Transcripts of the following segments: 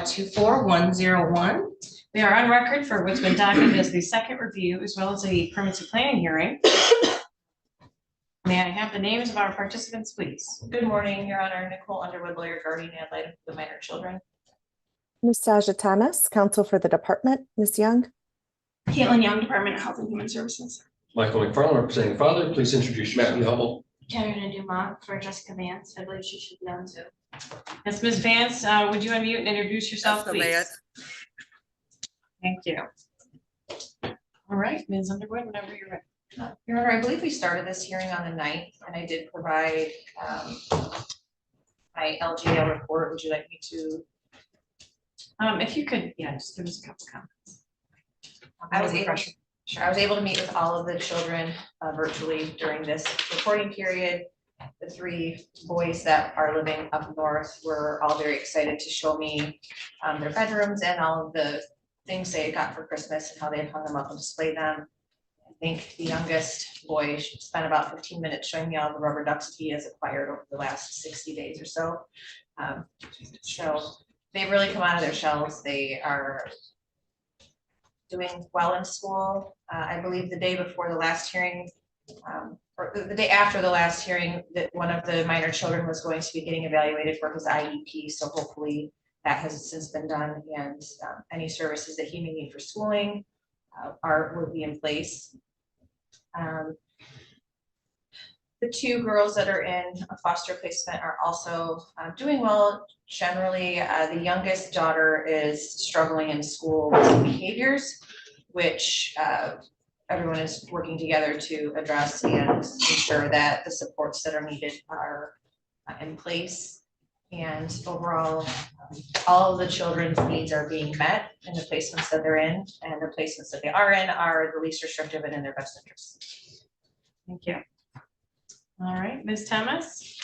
24101. We are on record for what's been documented as the second review, as well as a permanency planning hearing. May I have the names of our participants, please? Good morning, Your Honor. Nicole Underwood, lawyer, guardian ad litem for the minor children. Ms. Saja Thomas, counsel for the department. Ms. Young. Caitlin Young, Department of Health and Human Services. Michael McFarland, representing the father. Please introduce yourself. Matthew Hubble. Karen Dumont for Jessica Vance. I believe she should be on too. Yes, Ms. Vance, would you unmute and introduce yourself, please? Thank you. All right, Ms. Underwood, whenever you're ready. Your Honor, I believe we started this hearing on the 9th, and I did provide my LGL report. Would you like me to? If you could, yeah, just give us a couple comments. I was able to meet with all of the children virtually during this reporting period. The 3 boys that are living up north were all very excited to show me their bedrooms and all of the things they got for Christmas and how they've hung them up and displayed them. I think the youngest boy spent about 15 minutes showing me all the rubber ducks he has acquired over the last 60 days or so. So they've really come out of their shells. They are doing well in school. I believe the day before the last hearing, or the day after the last hearing, that one of the minor children was going to be getting evaluated for his IEP. So hopefully that has since been done, and any services that he may need for schooling will be in place. The 2 girls that are in a foster placement are also doing well generally. The youngest daughter is struggling in school with some behaviors, which everyone is working together to address and ensure that the supports that are needed are in place. And overall, all of the children's needs are being met in the placements that they're in, and the placements that they are in are the least restrictive and in their best interest. Thank you. All right, Ms. Thomas.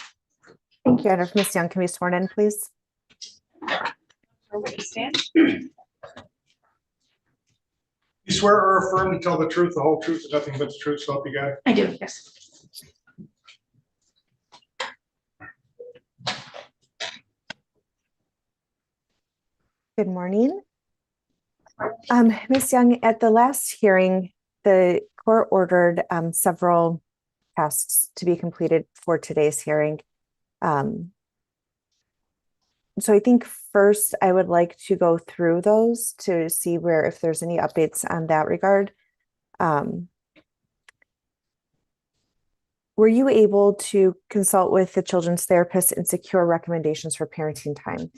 Thank you. And if Ms. Young can be sworn in, please. Stand. You swear or affirm to tell the truth, the whole truth, and nothing but the truth, so help you God? I do, yes. Good morning. Ms. Young, at the last hearing, the court ordered several tasks to be completed for today's hearing. So I think first I would like to go through those to see if there's any updates on that regard. Were you able to consult with the children's therapist and secure recommendations for parenting time?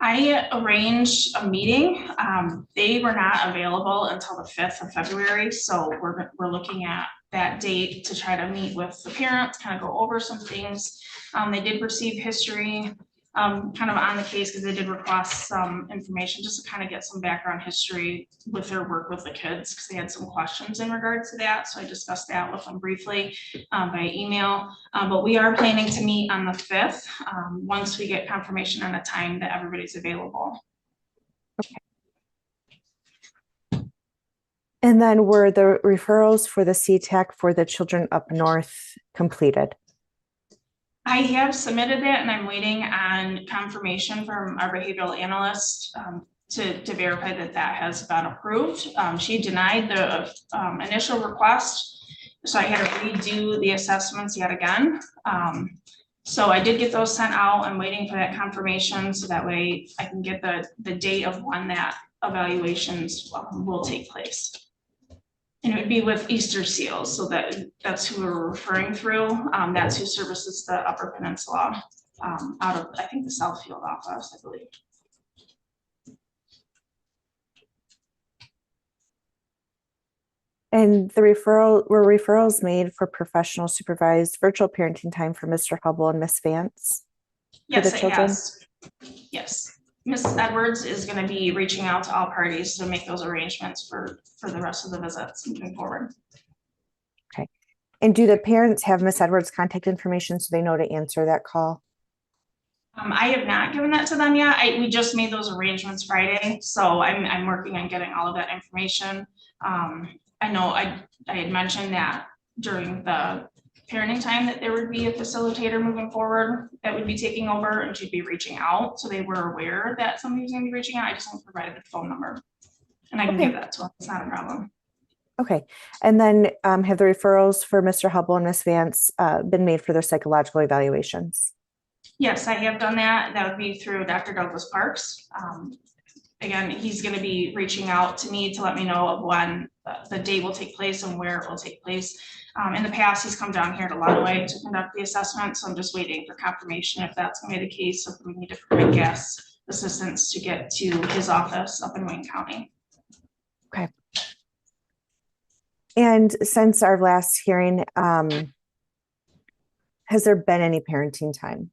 I arranged a meeting. They were not available until the 5th of February. So we're looking at that date to try to meet with the parents, kind of go over some things. They did receive history kind of on the case because they did request some information just to kind of get some background history with their work with the kids because they had some questions in regards to that. So I discussed that with them briefly by email, but we are planning to meet on the 5th once we get confirmation on a time that everybody's available. Okay. And then were the referrals for the CTAC for the children up north completed? I have submitted that and I'm waiting on confirmation from our behavioral analyst to verify that that has been approved. She denied the initial request, so I had to redo the assessments yet again. So I did get those sent out. I'm waiting for that confirmation so that way I can get the date of when that evaluations will take place. And it would be with Easter Seals, so that's who we're referring through. That's who services the Upper Peninsula out of, I think, the Southfield office, I believe. And were referrals made for professional supervised virtual parenting time for Mr. Hubble and Miss Vance? Yes, it has. Yes. Ms. Edwards is going to be reaching out to all parties to make those arrangements for the rest of the visits moving forward. Okay. And do the parents have Ms. Edwards' contact information so they know to answer that call? I have not given that to them yet. We just made those arrangements Friday, so I'm working on getting all of that information. I know I had mentioned that during the parenting time that there would be a facilitator moving forward that would be taking over, and she'd be reaching out. So they were aware that somebody was gonna be reaching out. I just haven't provided the phone number. And I can Okay. give that to them. It's not a problem. Okay, and then have the referrals for Mr. Hubble and Miss Vance been made for their psychological evaluations? Yes, I have done that. That would be through Dr. Douglas Parks. Again, he's gonna be reaching out to me to let me know of when the date will take place and where it will take place. In the past, he's come down here to Lonaway to conduct the assessment, so I'm just waiting for confirmation if that's gonna be the case, or if we need to provide gas assistance to get to his office up in Wayne County. Okay. And since our last hearing, has there been any parenting time?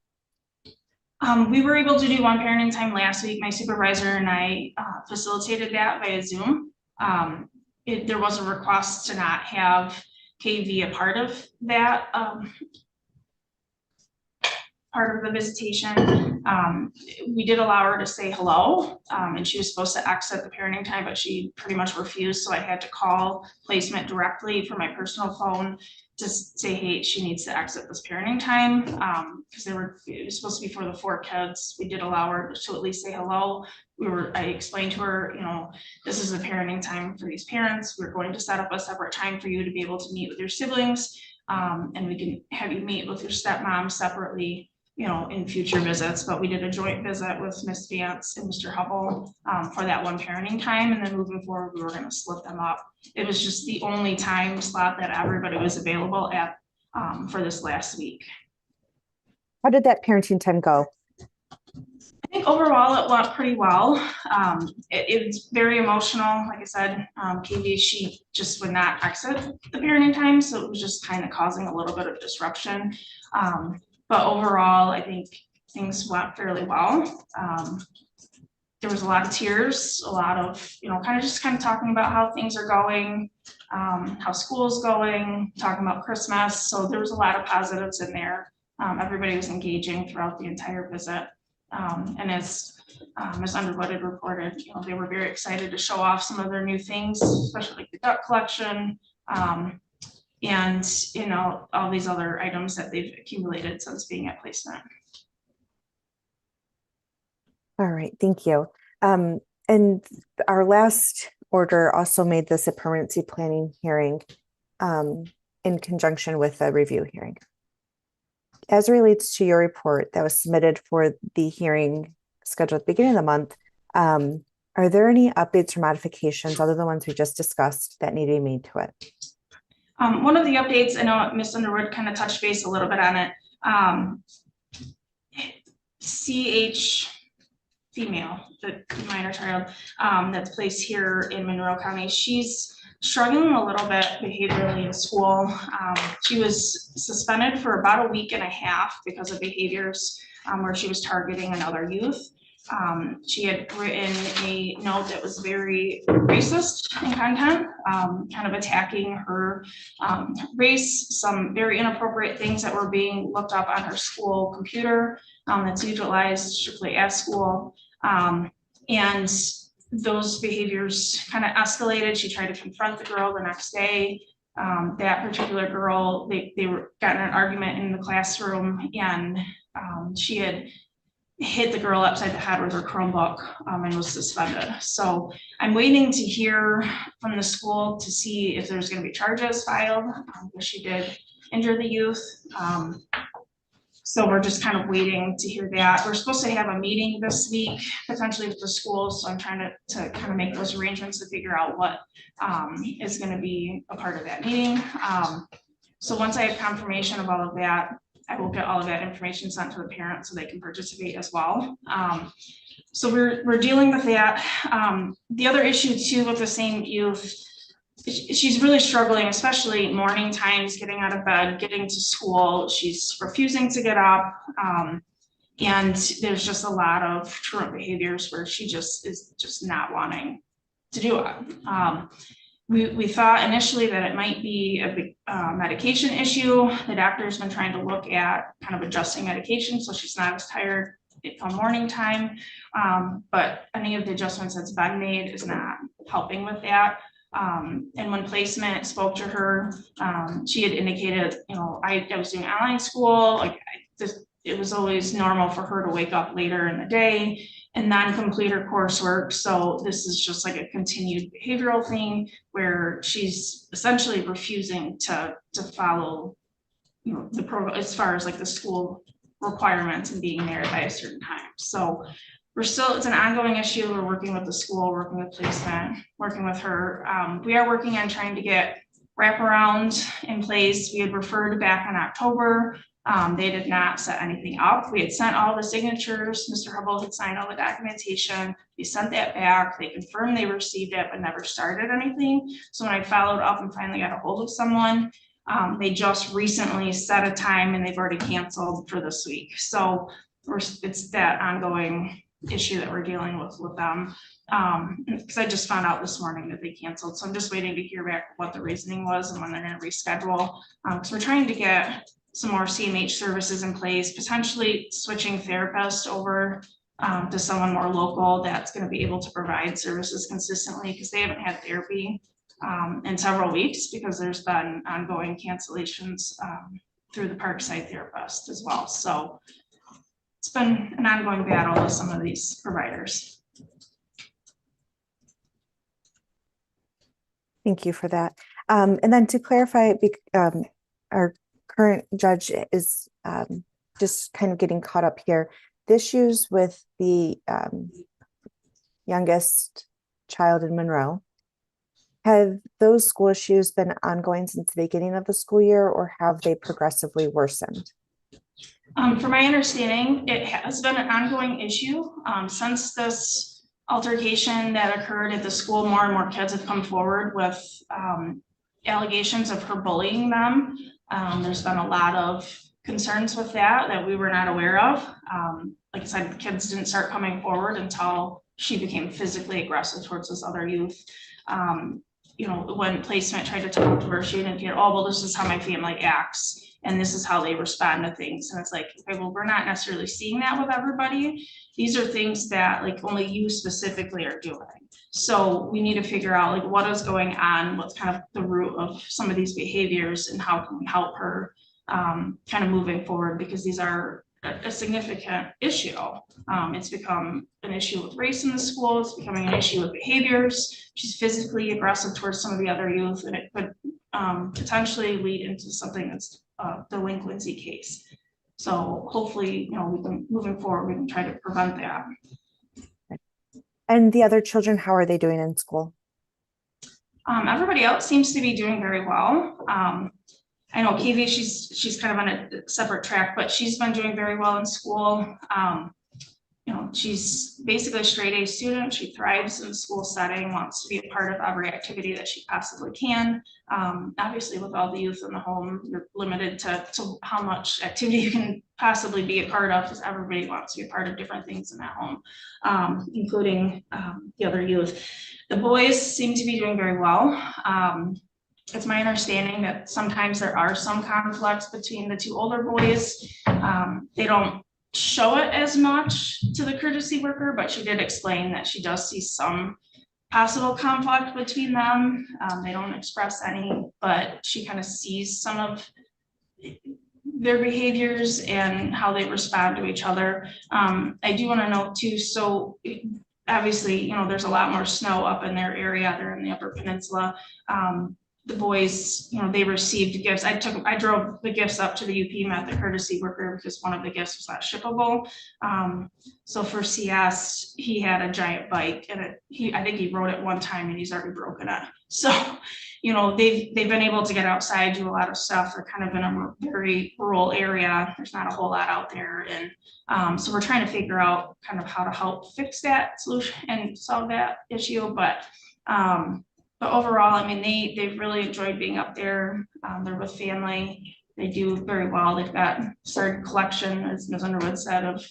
We were able to do one parenting time last week. My supervisor and I facilitated that via Zoom. There was a request to not have KV a part of that, part of the visitation. We did allow her to say hello, and she was supposed to exit the parenting time, but she pretty much refused. So I had to call placement directly from my personal phone to say, hey, she needs to exit this parenting time, because it was supposed to be for the 4 kids. We did allow her to at least say hello. I explained to her, you know, this is a parenting time for these parents. We're going to set up a separate time for you to be able to meet with your siblings, and we can have you meet with your stepmom separately, you know, in future visits. But we did a joint visit with Miss Vance and Mr. Hubble for that one parenting time, and then moving forward, we were going to split them up. It was just the only time slot that everybody was available at for this last week. How did that parenting time go? I think overall it went pretty well. It's very emotional. Like I said, KV, she just would not exit the parenting time, so it was just kind of causing a little bit of disruption. But overall, I think things went fairly well. There was a lot of tears, a lot of, you know, kind of talking about how things are going, how school's going, talking about Christmas. So there was a lot of positives in there. Everybody was engaging throughout the entire visit. And as Ms. Underwood had reported, you know, they were very excited to show off some of their new things, especially like the duck collection, and, you know, all these other items that they've accumulated since being at placement. All right, thank you. And our last order also made this a permanency planning hearing in conjunction with a review hearing. As it relates to your report that was submitted for the hearing scheduled at the beginning of the month, are there any updates or modifications other than the ones we just discussed that need to be made to it? One of the updates, I know Ms. Underwood kind of touched base a little bit on it. CH female, the minor child that's placed here in Monroe County, she's struggling a little bit behaviorally in school. She was suspended for about a week and a half because of behaviors where she was targeting another youth. She had written a note that was very racist in content, kind of attacking her race, some very inappropriate things that were being looked up on her school computer that's utilized strictly at school. And those behaviors kind of escalated. She tried to confront the girl the next day. That particular girl, they were got in an argument in the classroom, and she had hit the girl upside the head with her Chromebook and was suspended. So I'm waiting to hear from the school to see if there's going to be charges filed, because she did injure the youth. So we're just kind of waiting to hear that. We're supposed to have a meeting this week, potentially with the schools. So I'm trying to kind of make those arrangements to figure out what is going to be a part of that meeting. So once I have confirmation of all of that, I will get all of that information sent to the parents so they can participate as well. So we're dealing with that. The other issue too with the same youth, she's really struggling, especially morning times, getting out of bed, getting to school. She's refusing to get up. And there's just a lot of truant behaviors where she just is just not wanting to do it. We thought initially that it might be a big medication issue. The doctor's been trying to look at kind of adjusting medication so she's not as tired on morning time. But any of the adjustments that's been made is not helping with that. And when placement spoke to her, she had indicated, I was doing online school, it was always normal for her to wake up later in the day and non-complete her coursework. So this is just like a continued behavioral thing where she's essentially refusing to follow, the program as far as like the school requirements and being there by a certain time. So it's an ongoing issue. We're working with the school, working with placement, working with her. We are working on trying to get wraparound in place. We had referred back in October. They did not set anything up. We had sent all the signatures. Mr. Hubble had signed all the documentation. We sent that back. They confirmed they received it, but never started anything. So when I followed up and finally got a hold of someone, they just recently set a time and they've already canceled for this week. So it's that ongoing issue that we're dealing with them. Because I just found out this morning that they canceled. So I'm just waiting to hear back what the reasoning was and when they're going to reschedule. Because we're trying to get some more CMH services in place, potentially switching therapists over to someone more local that's going to be able to provide services consistently, because they haven't had therapy in several weeks because there's been ongoing cancellations through the Parkside therapist as well. So it's been an ongoing battle with some of these providers. Thank you for that. And then to clarify, our current judge is just kind of getting caught up here. The issues with the youngest child in Monroe, have those school issues been ongoing since the beginning of the school year, or have they progressively worsened? From my understanding, it has been an ongoing issue since this altercation that occurred at the school. More and more kids have come forward with allegations of her bullying them. There's been a lot of concerns with that we were not aware of. Like I said, kids didn't start coming forward until she became physically aggressive towards this other youth. When placement tried to talk to her, she didn't get, oh, well, this is how my family acts and this is how they respond to things. And it's like, okay, well, we're not necessarily seeing that with everybody. These are things that like only you specifically are doing. So we need to figure out like what is going on, what's kind of the root of some of these behaviors and how can we help her kind of moving forward, because these are a significant issue. It's become an issue with race in the school. It's becoming an issue with behaviors. She's physically aggressive towards some of the other youth, and it could potentially lead into something that's a delinquency case. So hopefully, we can, moving forward, we can try to prevent that. And the other children, how are they doing in school? Everybody else seems to be doing very well. I know Kavia, she's kind of on a separate track, but she's been doing very well in school. She's basically a straight A student. She thrives in the school setting, wants to be a part of every activity that she possibly can. Obviously, with all the youth in the home, you're limited to how much activity you can possibly be a part of, because everybody wants to be a part of different things in that home, including the other youth. The boys seem to be doing very well. It's my understanding that sometimes there are some conflicts between the two older boys. They don't show it as much to the courtesy worker, but she did explain that she does see some possible conflict between them. They don't express any, but she kind of sees some of their behaviors and how they respond to each other. I do want to note too, so obviously, there's a lot more snow up in their area. They're in the Upper Peninsula. The boys, they received gifts. I drove the gifts up to the UP, met the courtesy worker because one of the gifts was not shippable. So for CS, he had a giant bike, and I think he rode it one time and he's already broken it. So, they've been able to get outside, do a lot of stuff. They're kind of in a very rural area. There's not a whole lot out there. And so we're trying to figure out kind of how to help fix that solution and solve that issue. But overall, I mean, they've really enjoyed being up there. They're with family. They do very well. They've got started collection, as Ms. Underwood said, of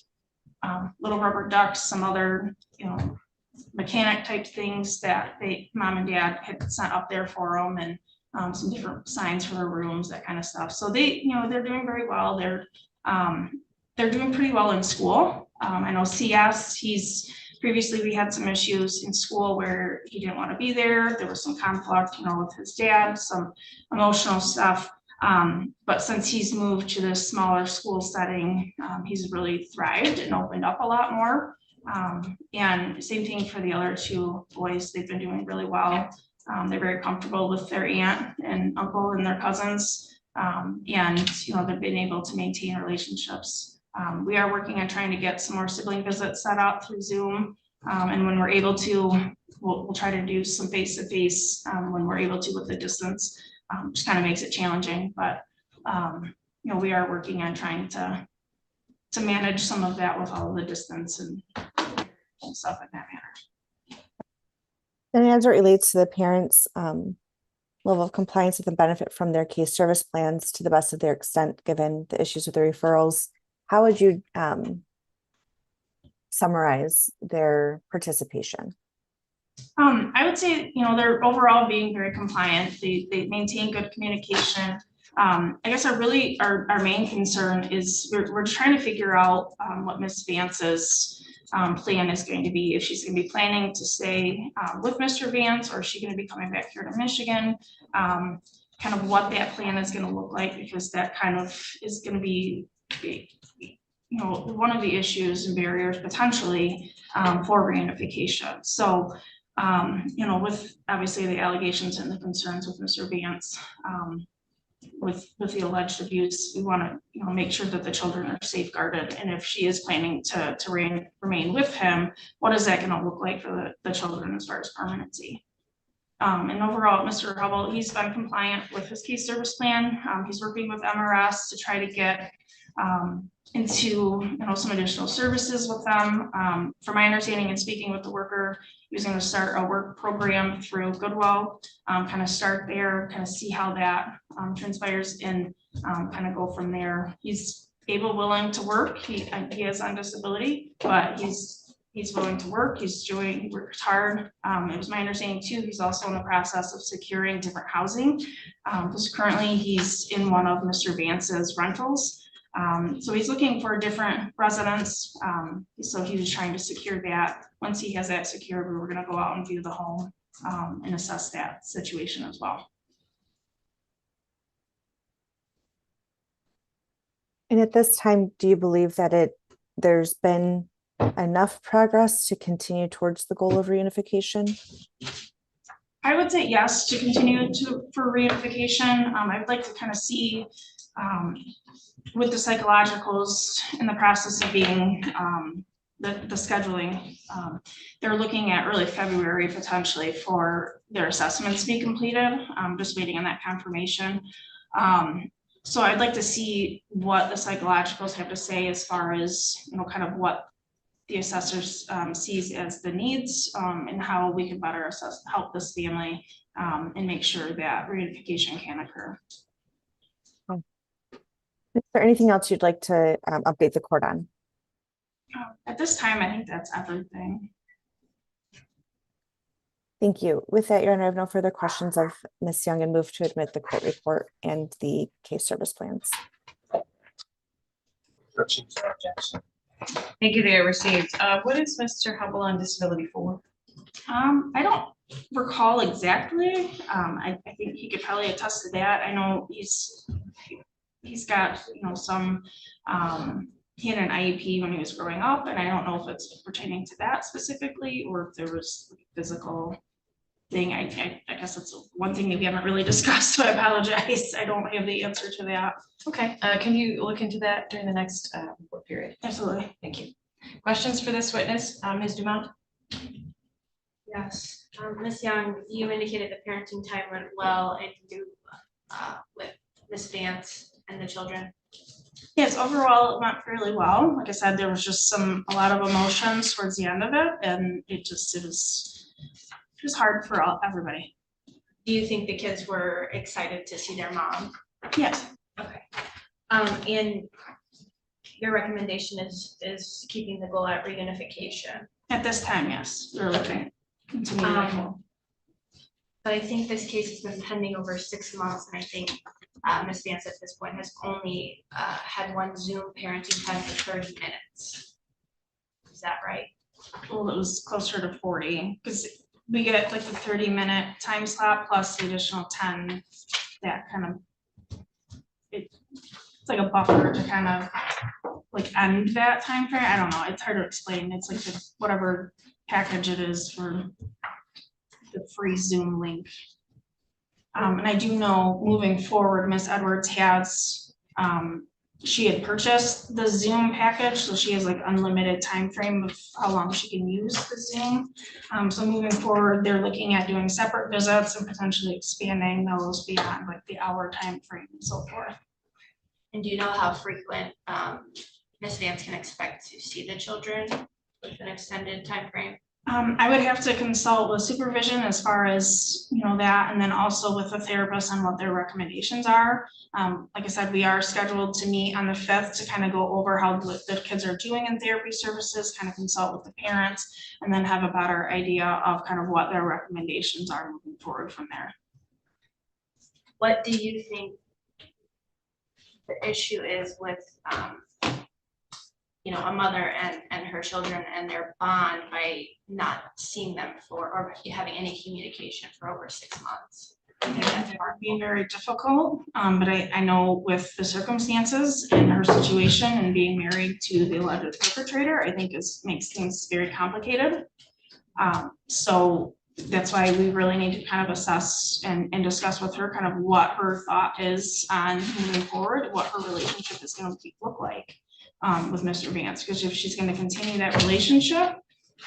little rubber ducks, some other, mechanic type things that mom and dad had sent up there for them, and some different signs for their rooms, that kind of stuff. So they're doing very well. They're doing pretty well in school. I know CS, he's previously we had some issues in school where he didn't want to be there. There was some conflict, with his dad, some emotional stuff. But since he's moved to this smaller school setting, he's really thrived and opened up a lot more. And same thing for the other two boys. They've been doing really well. They're very comfortable with their aunt and uncle and their cousins. And they've been able to maintain relationships. We are working on trying to get some more sibling visits set up through Zoom. And when we're able to, we'll try to do some face-to-face when we're able to with the distance. Just kind of makes it challenging, but we are working on trying to manage some of that with all of the distance and stuff in that manner. And as it relates to the parents' level of compliance with and benefit from their case service plans to the best of their extent, given the issues with the referrals, how would you summarize their participation? I would say, they're overall being very compliant. They maintain good communication. I guess our main concern is we're trying to figure out what Ms. Vance's plan is going to be. If she's going to be planning to stay with Mr. Vance, or is she going to be coming back here to Michigan? Kind of what that plan is going to look like, because that kind of is going to be, one of the issues and barriers potentially for reunification. So, with obviously the allegations and the concerns with Mr. Vance, with the alleged abuse, we want to make sure that the children are safeguarded. And if she is planning to remain with him, what is that going to look like for the children as far as permanency? And overall, Mr. Hubble, he's been compliant with his case service plan. He's working with MRS to try to get into some additional services with them. From my understanding and speaking with the worker, he was going to start a work program through Goodwill, kind of start there, kind of see how that transpires, and kind of go from there. He's willing to work. He is on disability, but he's willing to work. He works hard. It was my understanding too, he's also in the process of securing different housing, because currently he's in one of Mr. Vance's rentals. So he's looking for different residents. So he was trying to secure that. Once he has that secured, we were going to go out and view the home and assess that situation as well. And at this time, do you believe that there's been enough progress to continue towards the goal of reunification? I would say yes, to continue for reunification. I would like to kind of see with the psychologicals in the process of being the scheduling, they're looking at early February potentially for their assessments to be completed. Just waiting on that confirmation. So I'd like to see what the psychologicals have to say as far as, kind of what the assessors sees as the needs, and how we can better help this family and make sure that reunification can occur. Is there anything else you'd like to update the court on? At this time, I think that's everything. Thank you. With that, Your Honor, I have no further questions of Ms. Young and move to admit the court report and the case service plans. Thank you, they are received. What is Mr. Hubble on disability for? I don't recall exactly. I think he could probably attest to that. I know he's got, some, he had an IEP when he was growing up, and I don't know if it's pertaining to that specifically, or if there was physical thing. I guess that's one thing that we haven't really discussed, so I apologize. I don't have the answer to that. Okay, can you look into that during the next report period? Absolutely. Thank you. Questions for this witness, Ms. Dumont? Yes, Ms. Young, you indicated the parenting time went well and do with Ms. Vance and the children. Yes, overall it went fairly well. Like I said, there was just a lot of emotions towards the end of it, and it was hard for everybody. Do you think the kids were excited to see their mom? Yes. Okay. And your recommendation is keeping the goal at reunification. At this time, yes, we're looking. Continue that goal. But I think this case has been pending over 6 months, and I think Ms. Vance at this point has only had one Zoom parenting time for 30 minutes. Is that right? well, it was closer to 40, because we get like the 30-minute time slot plus the additional 10, that kind of, it's like a buffer to kind of like end that time frame. I don't know, it's hard to explain. It's like whatever package it is for the free Zoom link. And I do know moving forward, Miss Edwards has, she had purchased the Zoom package, so she has like unlimited time frame of how long she can use the Zoom. So moving forward, they're looking at doing separate visits and potentially expanding those beyond like the hour time frame and so forth. And do you know how frequent Ms. Vance can expect to see the children with an extended time frame? I would have to consult with supervision as far as, you know, that, and then also with the therapist on what their recommendations are. Like I said, we are scheduled to meet on the 5th to kind of go over how the kids are doing in therapy services, kind of consult with the parents, and then have a better idea of kind of what their recommendations are moving forward from there. What do you think the issue is with, you know, a mother and her children and their bond by not seeing them for, or having any communication for over 6 months? It would be very difficult, but I know with the circumstances and her situation and being married to the alleged perpetrator, I think makes things very complicated. So that's why we really need to kind of assess and discuss with her kind of what her thought is on moving forward, what her relationship is going to look like with Mr. Vance, because if she's going to continue that relationship,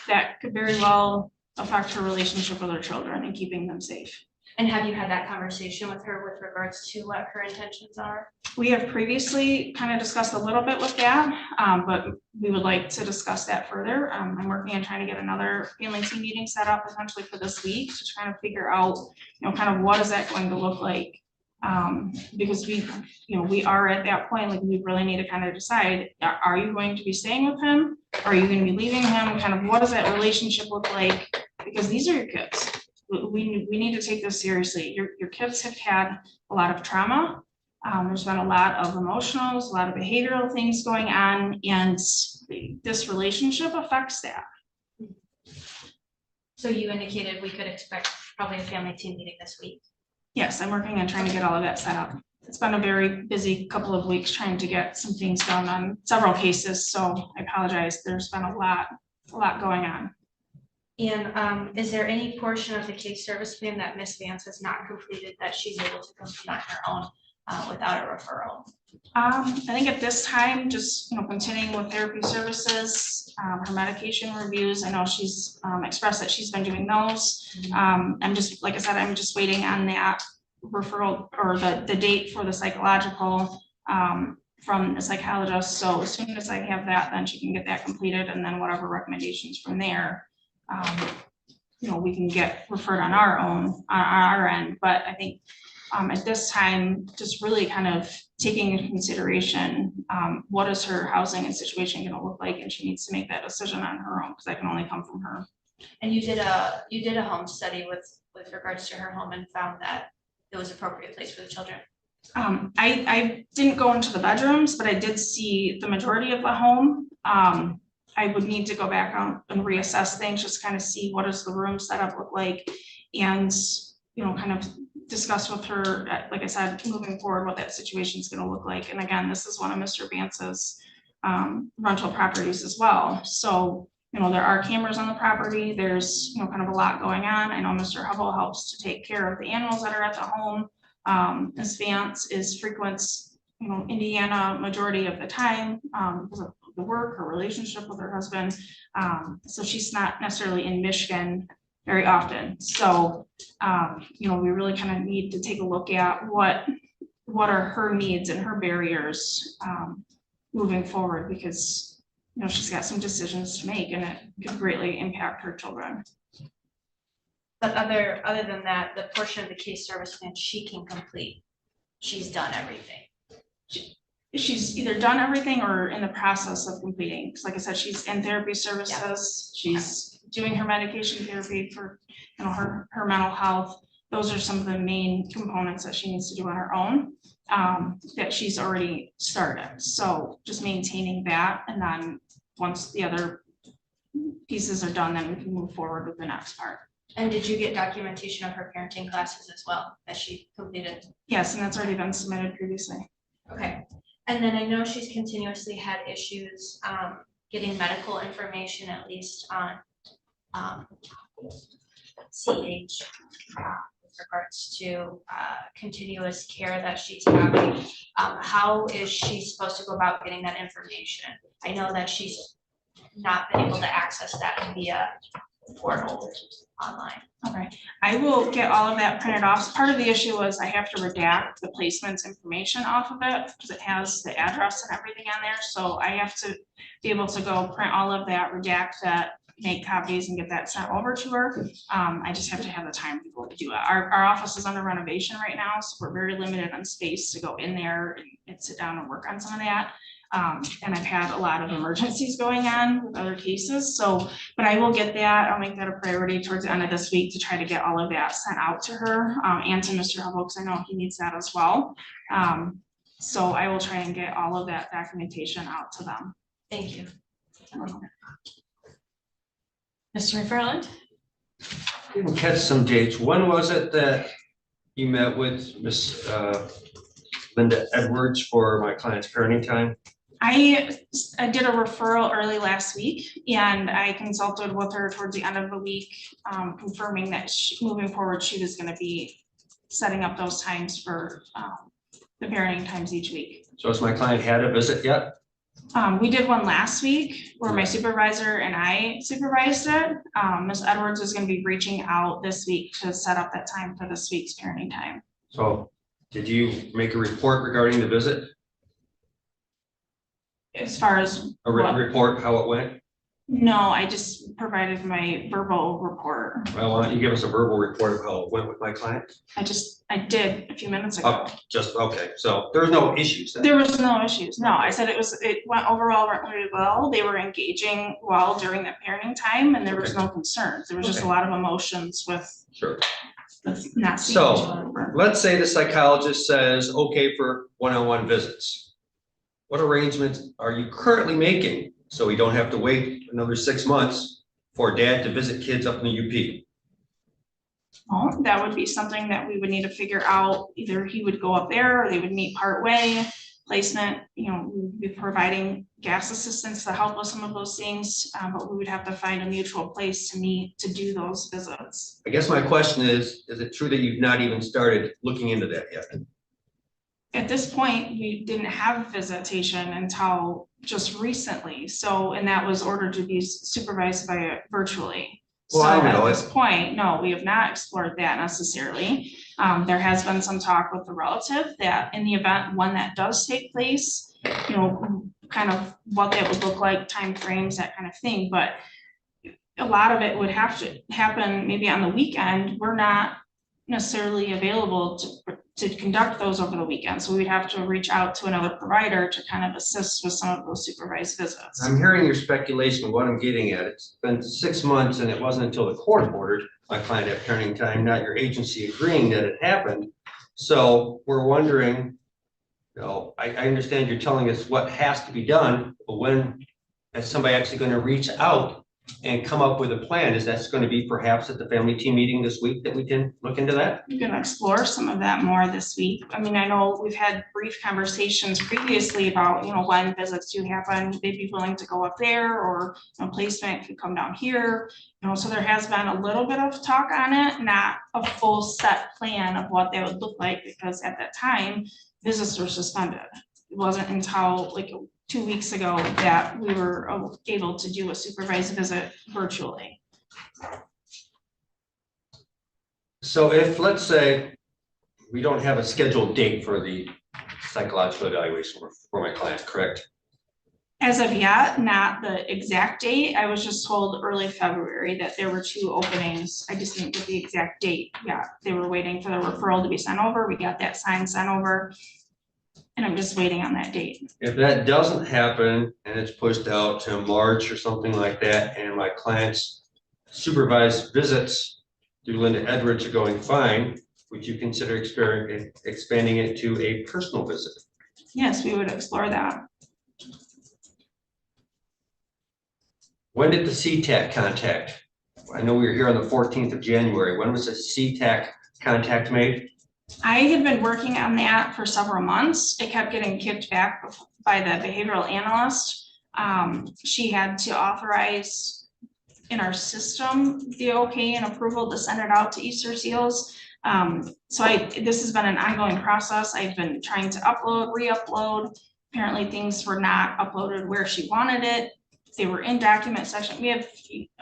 that could very well affect her relationship with her children and keeping them safe. And have you had that conversation with her with regards to what her intentions are? We have previously kind of discussed a little bit with that, but we would like to discuss that further. I'm working on trying to get another family team meeting set up potentially for this week to try to figure out, you know, kind of what is that going to look like? Because we are at that point, like we really need to kind of decide, are you going to be staying with him? Are you going to be leaving him? Kind of what does that relationship look like? Because these are your kids. We need to take this seriously. Your kids have had a lot of trauma. There's been a lot of emotionals, a lot of behavioral things going on, and this relationship affects that. So you indicated we could expect probably a family team meeting this week. Yes, I'm working on trying to get all of that set up. It's been a very busy couple of weeks trying to get some things done on several cases, so I apologize. There's been a lot going on. And is there any portion of the case service plan that Ms. Vance has not completed that she's able to complete on her own without a referral? I think at this time, just continuing with therapy services, her medication reviews. I know she's expressed that she's been doing those. I'm just, like I said, I'm just waiting on that referral or the date for the psychological from the psychologist. So as soon as I have that, then she can get that completed, and then whatever recommendations from there, we can get referred on our end. But I think at this time, just really kind of taking into consideration what is her housing and situation going to look like, and she needs to make that decision on her own, because that can only come from her. And you did a home study with regards to her home and found that it was appropriate place for the children. I didn't go into the bedrooms, but I did see the majority of the home. I would need to go back out and reassess things, just kind of see what does the room setup look like, and kind of discuss with her, like I said, moving forward, what that situation is going to look like. And again, this is one of Mr. Vance's rental properties as well. So there are cameras on the property. There's kind of a lot going on. I know Mr. Hubble helps to take care of the animals that are at the home. Ms. Vance frequents Indiana majority of the time because of the work, her relationship with her husband. So she's not necessarily in Michigan very often. So we really kind of need to take a look at what are her needs and her barriers moving forward, because she's got some decisions to make, and it could greatly impact her children. But other than that, the portion of the case service plan she can complete, she's done everything. She's either done everything or in the process of completing. Because like I said, she's in therapy services. Yeah. She's doing her medication therapy for her mental health. Those are some of the main components that she needs to do on her own that she's already started. So just maintaining that, and then once the other pieces are done, then we can move forward with the next part. And did you get documentation of her parenting classes as well that she completed? Yes, and that's already been submitted previously. Okay, and then I know she's continuously had issues getting medical information, at least on CH with regards to continuous care that she's having. How is she supposed to go about getting that information? I know that she's not been able to access that via portal online. Okay, I will get all of that printed off. Part of the issue was I have to redact the placement's information off of it because it has the address and everything on there. So I have to be able to go print all of that, redact that, make copies and get that sent over to her. I just have to have the time to be able to do it. Our office is under renovation right now, so we're very limited on space to go in there and sit down and work on some of that. And I've had a lot of emergencies going on with other cases, so, but I will get that, I'll make that a priority towards the end of this week to try to get all of that sent out to her, and to Mr. Hubble, because I know he needs that as well. So I will try and get all of that documentation out to them. Thank you. Mr. McFarland? Didn't catch some dates. When was it that you met with Miss Linda Edwards for my client's parenting time? I did a referral early last week and I consulted with her towards the end of the week, confirming that moving forward, she was gonna be setting up those times for the parenting times each week. So has my client had a visit yet? We did one last week where my supervisor and I supervised it. Ms. Edwards is gonna be reaching out this week to set up that time for this week's parenting time. So did you make a report regarding the visit? As far as A written report, how it went? no, I just provided my verbal report. Well, why don't you give us a verbal report of how it went with my client? I did a few minutes ago. Oh, just, okay, so there's no issues then? There was no issues. No, I said it went overall went really well. They were engaging well during the parenting time and there was no concerns. There was just a lot of emotions with Sure. not seeing each So other. let's say the psychologist says, okay, for one-on-one visits. What arrangements are you currently making so we don't have to wait another 6 months for dad to visit kids up in the UP? Well, that would be something that we would need to figure out. Either he would go up there or they would meet part way. Placement, you know, we'd be providing gas assistance to help with some of those things, but we would have to find a mutual place to meet to do those visits. I guess my question is it true that you've not even started looking into that yet? At this point, we didn't have visitation until just recently. So, and that was ordered to be supervised by virtually. So Well, I know at this point, no, we have not explored that necessarily. There has been some talk with the relative that in the event one that does take place, you know, kind of what that would look like, timeframes, that kind of thing. But a lot of it would have to happen maybe on the weekend. We're not necessarily available to conduct those over the weekend. So we'd have to reach out to another provider to kind of assist with some of those supervised visits. I'm hearing your speculation. What I'm getting at, it's been 6 months and it wasn't until the court ordered my client at parenting time, not your agency agreeing that it happened. So we're wondering, you know, I understand you're telling us what has to be done, but when is somebody actually going to reach out and come up with a plan? Is that going to be perhaps at the family team meeting this week that we can look into that? We can explore some of that more this week. I mean, I know we've had brief conversations previously about, you know, when visits do happen, they'd be willing to go up there, or, you know, placement could come down here. You know, so there has been a little bit of talk on it, not a full set plan of what that would look like, because at that time, visits were suspended. It wasn't until like 2 weeks ago that we were able to do a supervised visit virtually. So if, let's say, we don't have a scheduled date for the psychological evaluation for my client, correct? As of yet, not the exact date. I was just told early February that there were 2 openings. I just didn't get the exact date. Yeah, they were waiting for the referral to be sent over. We got that signed, sent over. And I'm just waiting on that date. If that doesn't happen and it's pushed out to March or something like that, and my client's supervised visits through Linda Edwards are going fine, would you consider expanding it to a personal visit? Yes, we would explore that. When did the CTAC contact? I know we were here on the 14th of January. When was the CTAC contact made? I had been working on that for several months. It kept getting kicked back by the behavioral analyst. She had to authorize in our system the okay and approval to send it out to Easter Seals. This has been an ongoing process. I've been trying to upload, re-upload. Apparently things were not uploaded where she wanted it. They were in document section. We have,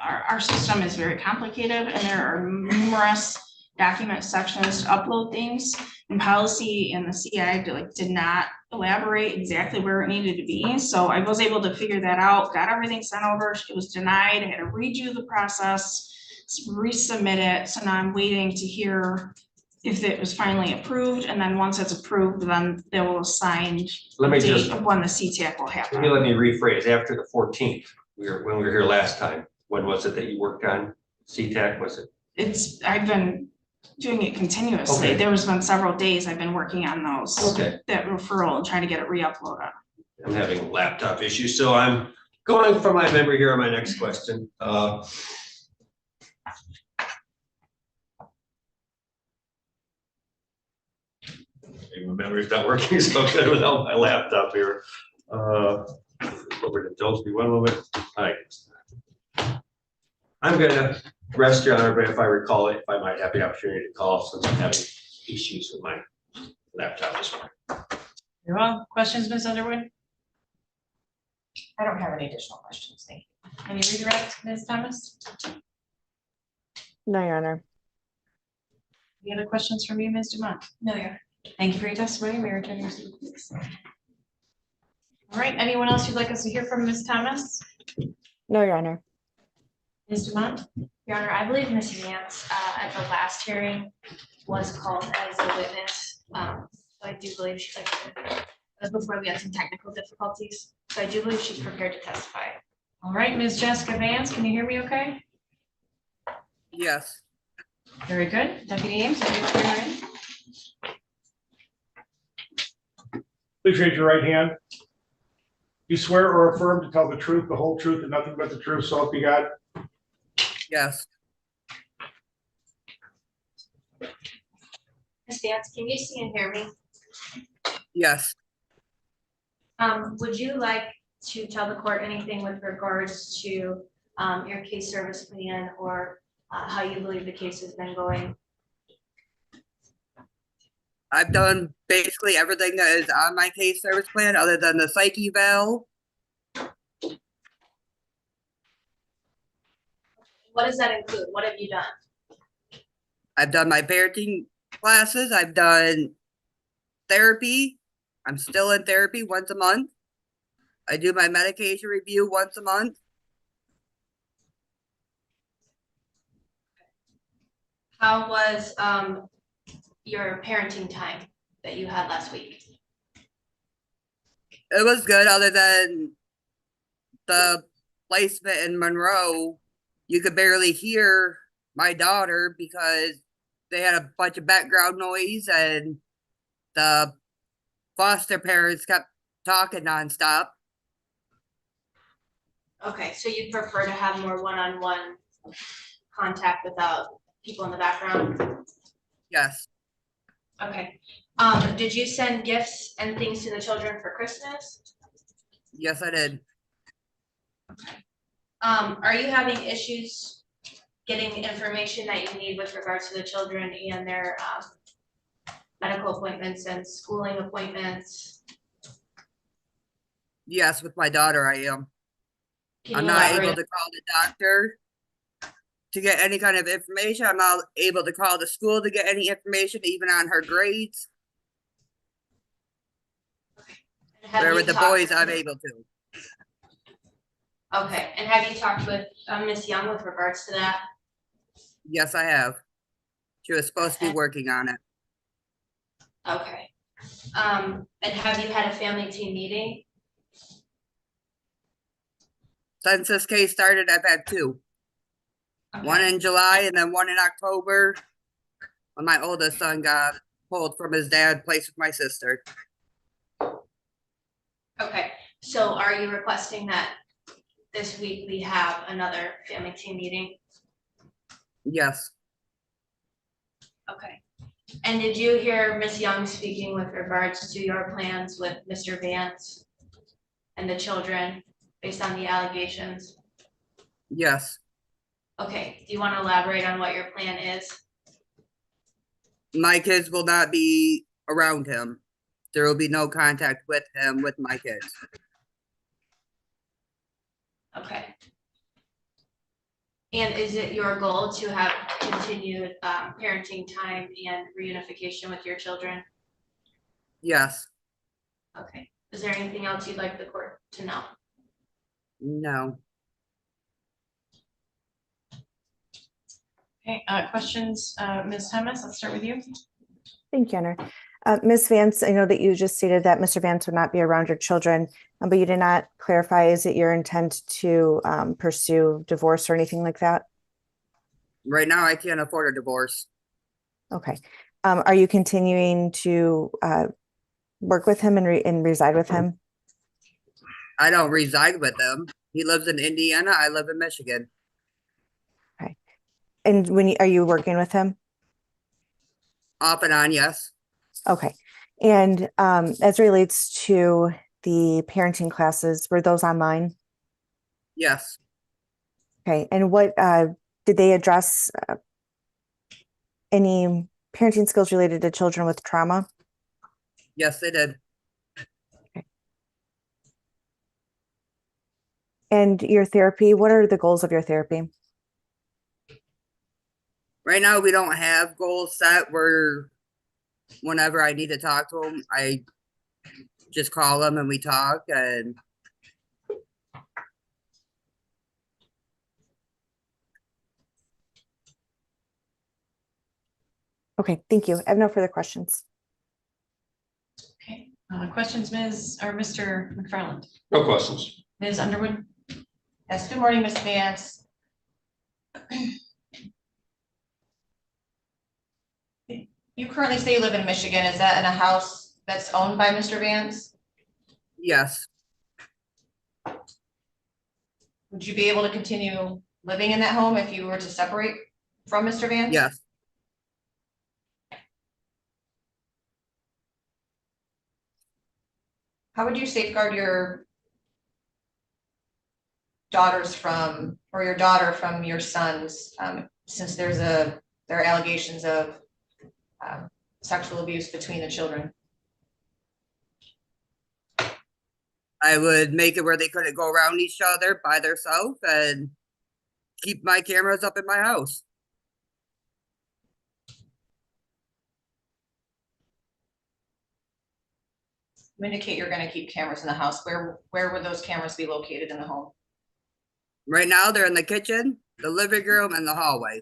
our system is very complicated and there are numerous document sections to upload things. And policy and the CI did not elaborate exactly where it needed to be. So I was able to figure that out, got everything sent over. It was denied. I had to redo the process, resubmit it. So now I'm waiting to hear if it was finally approved. And then once it's approved, then they will assign Let me the date just, of when the CTAC will happen. let me rephrase. After the 14th, when we were here last time, when was it that you worked on CTAC? Was it? I've been doing it continuously. Okay. There was been several days I've been working on those. Okay. That referral and trying to get it re-uploaded. I'm having laptop issues, so I'm going from my memory here on my next question. My memory's not working so good without my laptop here. Over to Dosby, one moment. All right. I'm gonna rest, Your Honor, but if I recall it, if I might have the opportunity to call since I'm having issues with my laptop this morning. Very well. Questions, Ms. Underwood? I don't have any additional questions, thank you. Any redirect, Ms. Thomas? No, Your Honor. Any other questions from you, Ms. Dumont? No, yeah. Thank you for your testimony. May I return your seat, please? All right, anyone else you'd like us to hear from, Ms. Thomas? No, Your Honor. Ms. Dumont? Your Honor, I believe Ms. Yance, at the last hearing was called as a witness. So I do believe she, that was before we had some technical difficulties. So I do believe she's prepared to testify. All right, Ms. Jessica Vance, can you hear me okay? Yes, Very good. Deputy Ames, if you swear her in. Please raise your right hand. You swear or affirm to tell the truth, the whole truth, and nothing but the truth, so help you God? yes, Ms. Vance, can you see and hear me? yes. Would you like to tell the court anything with regards to your case service plan or how you believe the case has been going? I've done basically everything that is on my case service plan other than the psych eval. What does that include? What have you done? I've done my parenting classes. I've done therapy. I'm still in therapy once a month. I do my medication review once a month. How was your parenting time that you had last week? It was good other than the placement in Monroe. You could barely hear my daughter because they had a bunch of background noise and the foster parents kept talking nonstop. Okay, so you'd prefer to have more one-on-one contact without people in the background? Yes, Okay. Did you send gifts and things to the children for Christmas? yes, I did. Are you having issues getting information that you need with regards to the children and their medical appointments and schooling appointments? Yes, with my daughter, I am. Can I'm you not able elaborate? to call the doctor to get any kind of information. I'm not able to call the school to get any information, even on her grades. Have Where you with the talked- boys, I'm able to. Okay, and have you talked with Ms. Young with regards to that? Yes, I have. She was supposed to be working on it. Okay. And have you had a family team meeting? Since this case started, I've had two. One Okay. in July and then one in October when my oldest son got pulled from his dad, placed with my sister. Okay, so are you requesting that this week we have another family team meeting? Yes, Okay. And did you hear Ms. Young speaking with regards to your plans with Mr. Vance and the children based on the allegations? yes. Okay, do you want to elaborate on what your plan is? My kids will not be around him. There will be no contact with him with my kids. Okay. And is it your goal to have continued parenting time and reunification with your children? Yes, Okay, is there anything else you'd like the court to know? no. Okay, questions, Ms. Thomas, let's start with you. Thank you, Honor. Ms. Vance, I know that you just stated that Mr. Vance would not be around your children, but you did not clarify, is it your intent to pursue divorce or anything like that? Right now, I can't afford a divorce. Okay. Are you continuing to work with him and reside with him? I don't reside with him. He lives in Indiana. I live in Michigan. And are you working with him? Off and on, yes. Okay. And as relates to the parenting classes, were those online? Yes, Okay. And what did they address any parenting skills related to children with trauma? yes, they did. And your therapy, what are the goals of your therapy? Right now, we don't have goals set where whenever I need to talk to him, I just call him and we talk. And Okay, thank you. I have no further questions. Okay, questions, Ms. or Mr. McFarland? No questions. Ms. Underwood? Yes, good morning, Ms. Vance. You currently say you live in Michigan. Is that in a house that's owned by Mr. Vance? yes, Would you be able to continue living in that home if you were to separate from Mr. Vance? yes. How would you safeguard your daughters from, or your daughter from your sons, since there are allegations of sexual abuse between the children? I would make it where they couldn't go around each other by themselves and keep my cameras up in my house. You indicate you're gonna keep cameras in the house. Where would those cameras be located in the home? Right now, they're in the kitchen, the living room, and the hallway.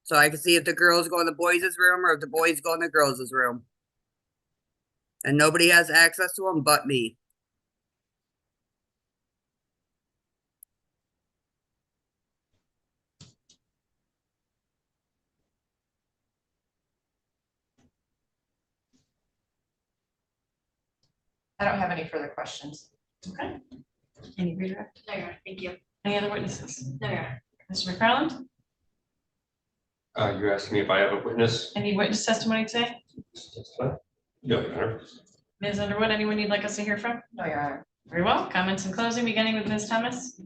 So I can see if the girls go in the boys' room or if the boys go in the girls' room. And nobody has access to them but me. I don't have any further questions. Okay. Any redirect? No, Your Honor, thank you. Any other witnesses? No, Your Honor. Mr. McFarland? You're asking me if I have a witness? Any witness testimony today? No, Your Honor. Ms. Underwood, anyone you'd like us to hear from? No, Your Honor. Very well. Comments in closing, beginning with Ms. Thomas.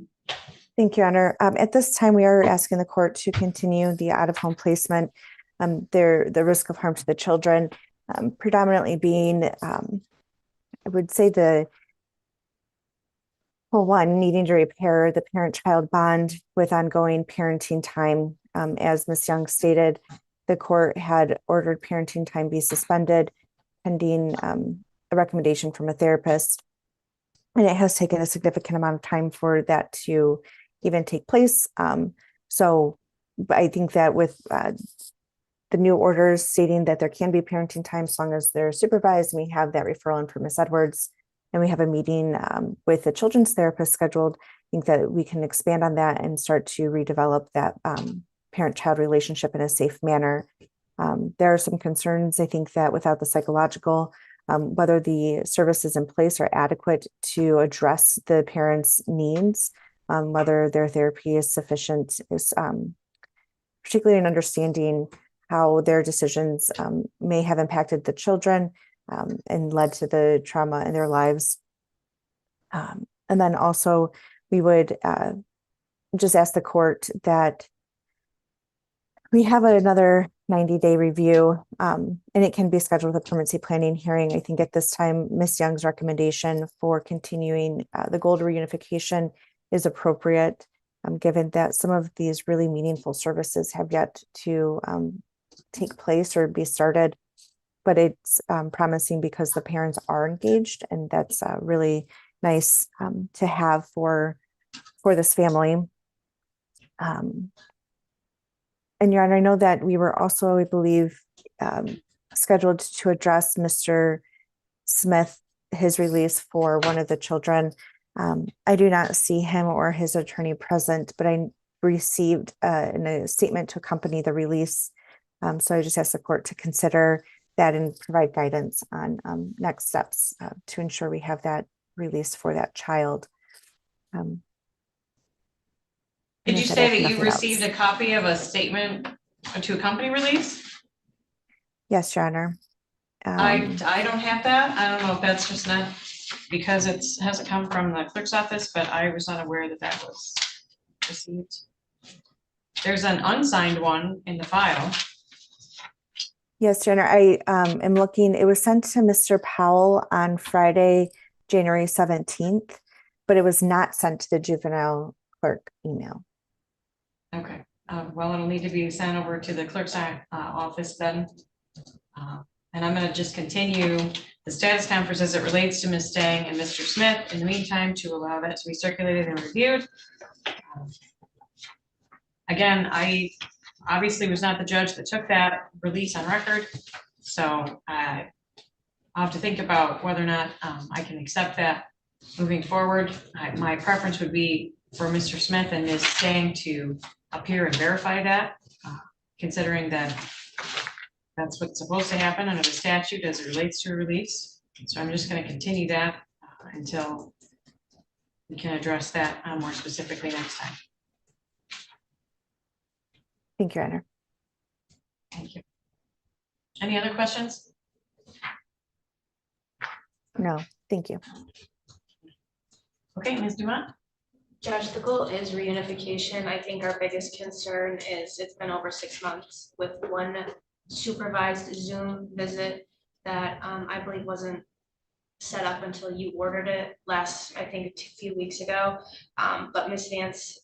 Thank you, Honor. At this time, we are asking the court to continue the out-of-home placement. The risk of harm to the children, predominantly being, I would say one, needing to repair the parent-child bond with ongoing parenting time. As Ms. Young stated, the court had ordered parenting time be suspended pending a recommendation from a therapist. And it has taken a significant amount of time for that to even take place. So I think that with the new orders stating that there can be parenting time as long as they're supervised, and we have that referral in from Ms. Edwards, and we have a meeting with the children's therapist scheduled, I think that we can expand on that and start to redevelop that parent-child relationship in a safe manner. There are some concerns, I think, that without the psychological whether the services in place are adequate to address the parents' needs, whether their therapy is sufficient, is particularly in understanding how their decisions may have impacted the children and led to the trauma in their lives. And then also we would just ask the court that we have another 90-day review, and it can be scheduled with a permanency planning hearing. I think at this time, Ms. Young's recommendation for continuing the goal to reunification is appropriate, given that some of these really meaningful services have yet to take place or be started. But it's promising because the parents are engaged, and that's really nice to have for this family. And Your Honor, I know that we were also, I believe, scheduled to address Mr. Smith, his release for one of the children. I do not see him or his attorney present, but I received a statement to accompany the release. So I just asked the court to consider that and provide guidance on next steps to ensure we have that release for that child. Did you If say that you nothing else. received a copy of a statement to accompany release? Yes, Your Honor. I don't have that. I don't know if that's just not because it hasn't come from the clerk's office, but I was not aware that that was received. There's an unsigned one in the file. Yes, Your Honor, I am looking, it was sent to Mr. Powell on Friday, January 17th, but it was not sent to the juvenile clerk email. Okay, well, it'll need to be sent over to the clerk's office then. And I'm gonna just continue the status conference as it relates to Ms. Stang and Mr. Smith in the meantime to allow that to be circulated and reviewed. Again, I obviously was not the judge that took that release on record, so I'll have to think about whether or not I can accept that moving forward. My preference would be for Mr. Smith and Ms. Stang to appear and verify that, considering that that's what's supposed to happen under the statute as it relates to a release. So I'm just going to continue that until we can address that more specifically next time. Thank you, Your Honor. Thank you. Any other questions? No, thank you. Okay, Ms. Dumont? Judge, the goal is reunification. I think our biggest concern is it's been over 6 months with one supervised Zoom visit that I believe wasn't set up until you ordered it last, I think, a few weeks ago. But Ms. Vance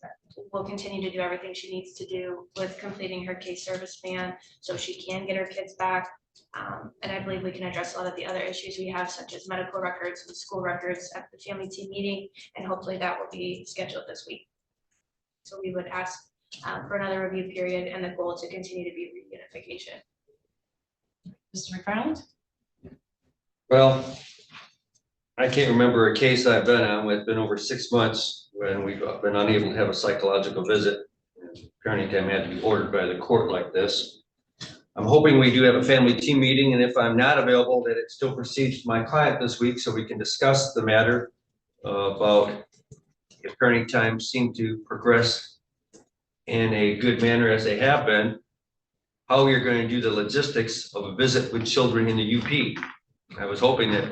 will continue to do everything she needs to do with completing her case service plan so she can get her kids back. And I believe we can address a lot of the other issues we have, such as medical records and school records at the family team meeting, and hopefully that will be scheduled this week. So we would ask for another review period and the goal to continue to be reunification. Mr. McFarland? Well, I can't remember a case I've been on with been over 6 months when we've been unable to have a psychological visit. Parenting time had to be ordered by the court like this. I'm hoping we do have a family team meeting, and if I'm not available, that it still proceeds to my client this week so we can discuss the matter about if parenting times seem to progress in a good manner as they have been, how we are going to do the logistics of a visit with children in the UP. I was hoping that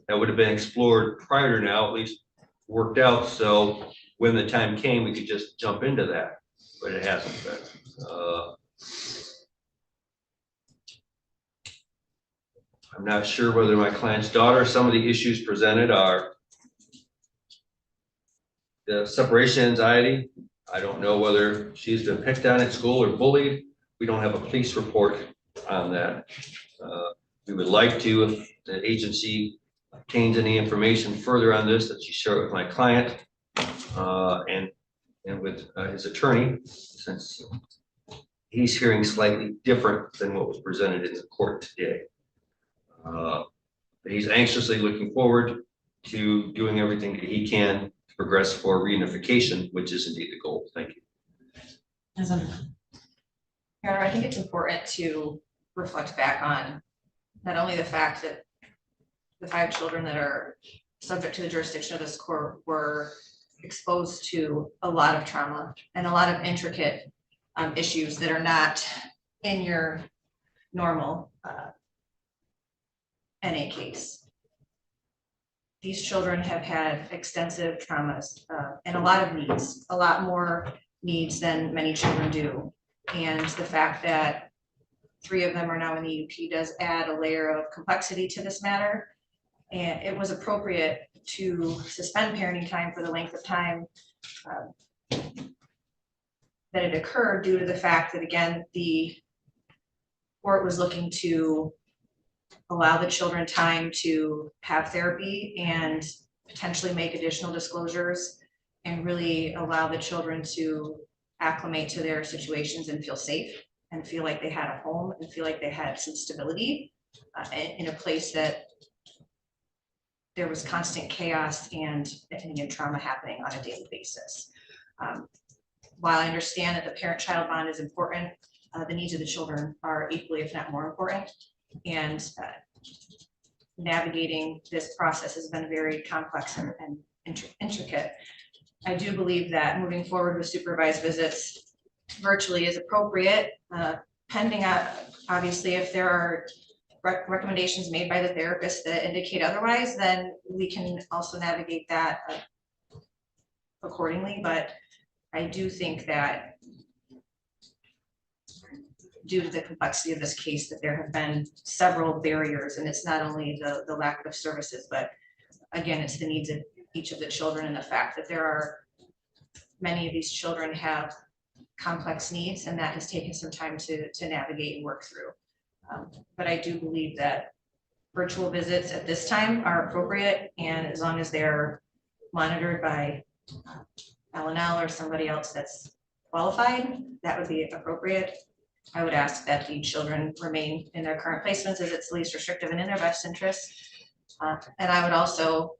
that would have been explored prior to now, at least worked out, so when the time came, we could just jump into that, but it hasn't been. I'm not sure whether my client's daughter, some of the issues presented are the separation anxiety. I don't know whether she's been picked on at school or bullied. We don't have a police report on that. We would like to, if the agency obtains any information further on this, that she share it with my client and with his attorney, since he's hearing slightly different than what was presented in the court today. He's anxiously looking forward to doing everything that he can to progress for reunification, which is indeed the goal. Thank you. Your Honor, I think it's important to reflect back on not only the fact that the 5 children that are subject to the jurisdiction of this court were exposed to a lot of trauma and a lot of intricate issues that are not in your normal NA case. These children have had extensive traumas and a lot of needs, a lot more needs than many children do. And the fact that 3 of them are now in the UP does add a layer of complexity to this matter. And it was appropriate to suspend parenting time for the length of time that it occurred, due to the fact that, again, the court was looking to allow the children time to have therapy and potentially make additional disclosures and really allow the children to acclimate to their situations and feel safe and feel like they had a home and feel like they had some stability in a place that there was constant chaos and trauma happening on a daily basis. While I understand that the parent-child bond is important, the needs of the children are equally, if not more important. And navigating this process has been very complex and intricate. I do believe that moving forward with supervised visits virtually is appropriate, pending obviously if there are recommendations made by the therapist that indicate otherwise, then we can also navigate that accordingly. But I do think that due to the complexity of this case, that there have been several barriers, and it's not only the lack of services, but again, it's the needs of each of the children and the fact that there are many of these children have complex needs, and that has taken some time to navigate and work through. But I do believe that virtual visits at this time are appropriate, and as long as they're monitored by L&L or somebody else that's qualified, that would be appropriate. I would ask that the children remain in their current placements as it's least restrictive and in their best interest. And I would also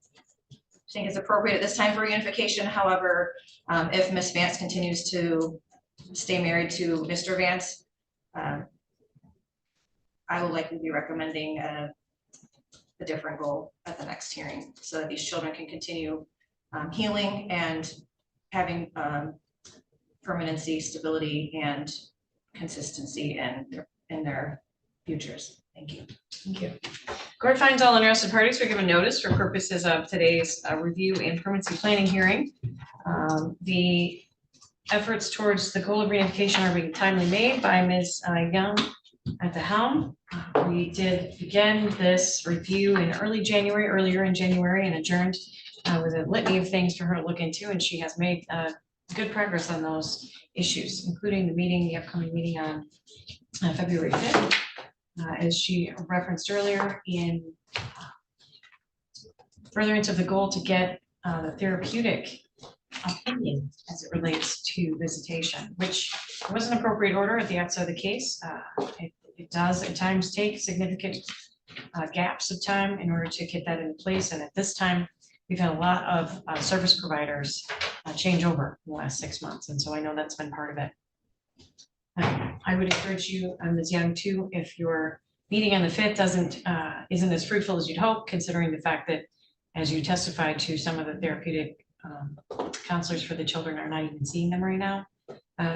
think it's appropriate at this time for reunification. However, if Ms. Vance continues to stay married to Mr. Vance, I will likely be recommending a different goal at the next hearing so that these children can continue healing and having permanency, stability, and consistency in their futures. Thank you. Thank you. Court finds all interested parties were given notice for purposes of today's review and permanency planning hearing. The efforts towards the goal of reunification are being timely made by Ms. Young at the helm. We did begin this review in earlier in January, and adjourned with a litany of things for her to look into, and she has made good progress on those issues, including the upcoming meeting on February 5th. As she referenced earlier, in furtherance of the goal to get the therapeutic opinion as it relates to visitation, which was an appropriate order at the outset of the case. It does at times take significant gaps of time in order to get that in place. And at this time, we've had a lot of service providers change over in the last 6 months. And so I know that's been part of it. I would encourage you, Ms. Young, too, if your meeting on the 5th isn't as fruitful as you'd hope, considering the fact that, as you testified to, some of the therapeutic counselors for the children are not even seeing them right now,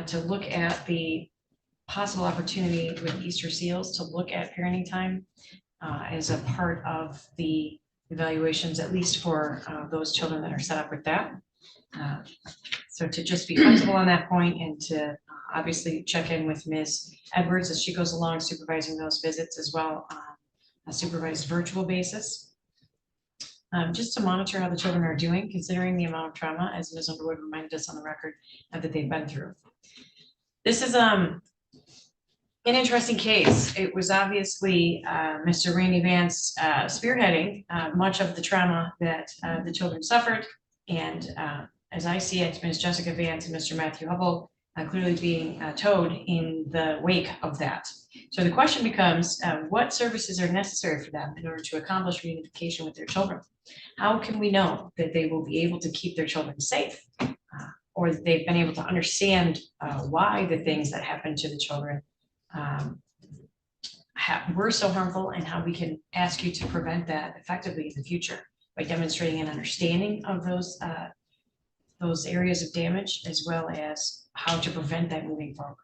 to look at the possible opportunity with Easter Seals to look at parenting time as a part of the evaluations, at least for those children that are set up with that. So to just be flexible on that point, and to obviously check in with Ms. Edwards as she goes along supervising those visits as well on a supervised virtual basis. Just to monitor how the children are doing, considering the amount of trauma, as Ms. Underwood reminded us on the record, that they've been through. This is an interesting case. It was obviously Mr. Randy Vance spearheading much of the trauma that the children suffered. And as I see it, Ms. Jessica Vance and Mr. Matthew Hubble clearly being towed in the wake of that. So the question becomes, what services are necessary for them in order to accomplish reunification with their children? How can we know that they will be able to keep their children safe, or that they've been able to understand why the things that happen to the children were so harmful and how we can ask you to prevent that effectively in the future by demonstrating an understanding of those areas of damage, as well as how to prevent that moving forward.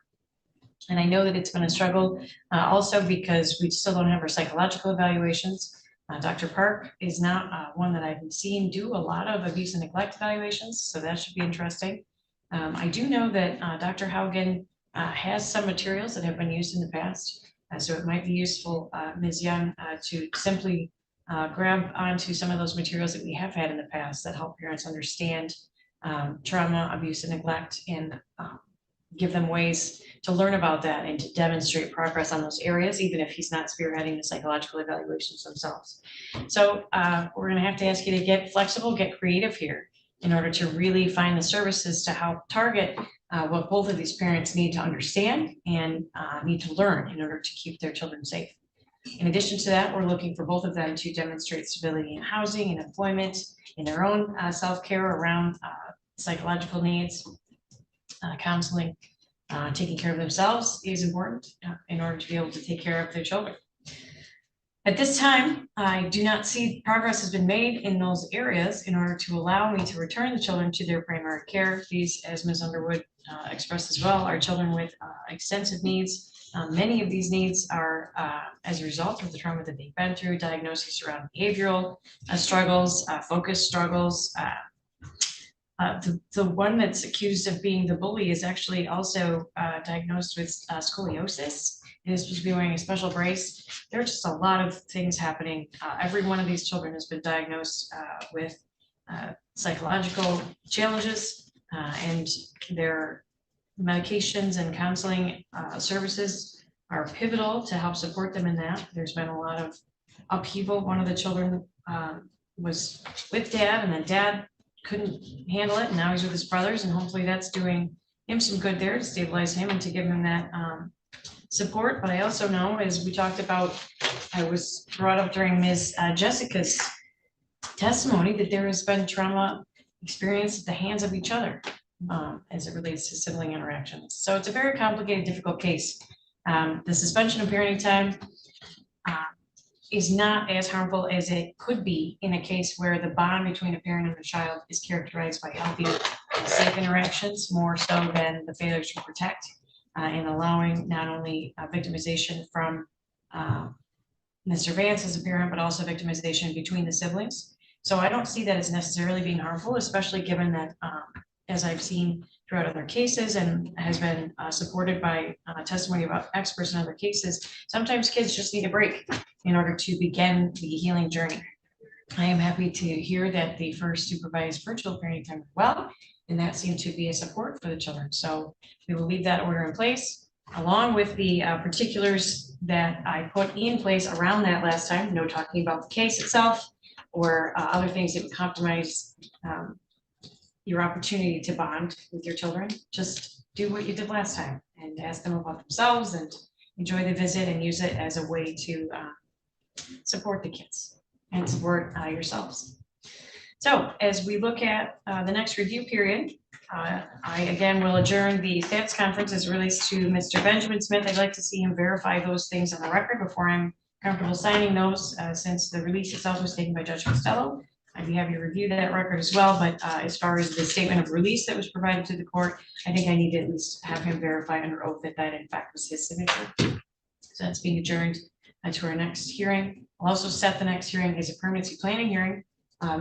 And I know that it's been a struggle also because we still don't have our psychological evaluations. Dr. Park is not one that I've seen do a lot of abuse and neglect evaluations, so that should be interesting. I do know that Dr. Haugen has some materials that have been used in the past, so it might be useful, Ms. Young, to simply grab onto some of those materials that we have had in the past that help parents understand trauma, abuse, and neglect, and give them ways to learn about that and to demonstrate progress on those areas, even if he's not spearheading the psychological evaluations themselves. So we're gonna have to ask you to get flexible, get creative here in order to really find the services to help target what both of these parents need to understand and need to learn in order to keep their children safe. In addition to that, we're looking for both of them to demonstrate stability in housing and employment, in their own self-care around psychological needs, counseling, taking care of themselves is important in order to be able to take care of their children. At this time, I do not see progress has been made in those areas in order to allow me to return the children to their primary care. These, as Ms. Underwood expressed as well, are children with extensive needs. Many of these needs are as a result of the trauma that they've been through, diagnoses around behavioral struggles, focus struggles. The one that's accused of being the bully is actually also diagnosed with scoliosis and is supposed to be wearing a special brace. There are just a lot of things happening. Every one of these children has been diagnosed with psychological challenges, and their medications and counseling services are pivotal to help support them in that. There's been a lot of upheaval. One of the children was with dad, and then dad couldn't handle it, and now he's with his brothers, and hopefully that's doing him some good there to stabilize him and to give him that support. But I also know, as we talked about, I was brought up during Ms. Jessica's testimony, that there has been trauma experienced at the hands of each other as it relates to sibling interactions. So it's a very complicated, difficult case. The suspension of parenting time is not as harmful as it could be in a case where the bond between a parent and a child is characterized by healthy and safe interactions, more so than the failure to protect and allowing not only victimization from Mr. Vance as a parent, but also victimization between the siblings. So I don't see that as necessarily being harmful, especially given that, as I've seen throughout other cases and has been supported by testimony about experts in other cases, sometimes kids just need a break in order to begin the healing journey. I am happy to hear that the first supervised virtual parenting time went well, and that seemed to be a support for the children. So we will leave that order in place, along with the particulars that I put in place around that last time, no talking about the case itself or other things that would compromise your opportunity to bond with your children. Just do what you did last time and ask them about themselves and enjoy the visit and use it as a way to support the kids and support yourselves. So as we look at the next review period, I again will adjourn the stats conference as it relates to Mr. Benjamin Smith. I'd like to see him verify those things on the record before I'm comfortable signing those, since the release itself was taken by Judge Costello. I'd be happy to review that record as well, but as far as the statement of release that was provided to the court, I think I need to at least have him verify under oath that that in fact was his signature. So that's being adjourned to our next hearing. I'll also set the next hearing as a permanency planning hearing.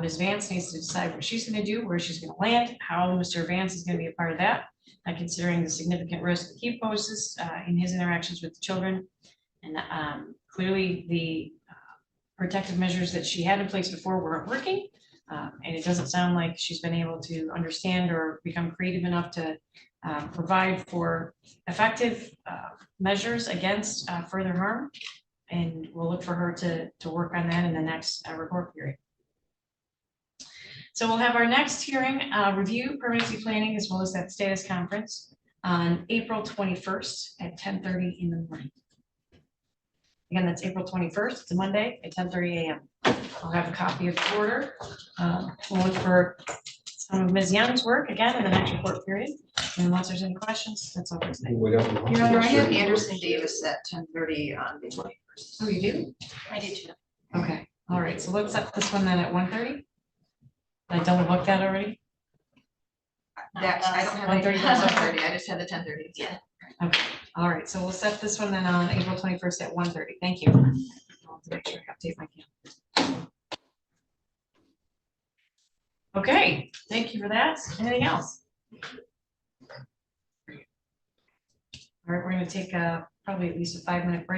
Ms. Vance needs to decide what she's going to do, where she's going to land, how Mr. Vance is going to be a part of that, considering the significant risk that he poses in his interactions with the children. And clearly the protective measures that she had in place before weren't working. And it doesn't sound like she's been able to understand or become creative enough to provide for effective measures against further harm. And we'll look for her to work on that in the next report period. So we'll have our next hearing, review permanency planning, as well as that status conference on April 21st at 10:30 in the morning. Again, that's April 21st, it's a Monday at 10:30 a.m. I'll have a copy of the order. We'll look for some of Ms. Young's work again in the next report period. And unless there's any questions, that's all for today. Your Honor, I have Anderson Davis at 10:30 on the 21st. Oh, you do? I do too. Okay, all right, so let's set this one then at 1:30. I double booked that already? That, I don't have 1:30, any, that's okay. 1:30, I just had the 10:30. Yeah. Okay, all right, so we'll set this one then on April 21st at 1:30. Thank you. I'll have to make sure I update my calendar. Okay, thank you for that. Anything else? All right, we're gonna take probably at least a 5-minute break.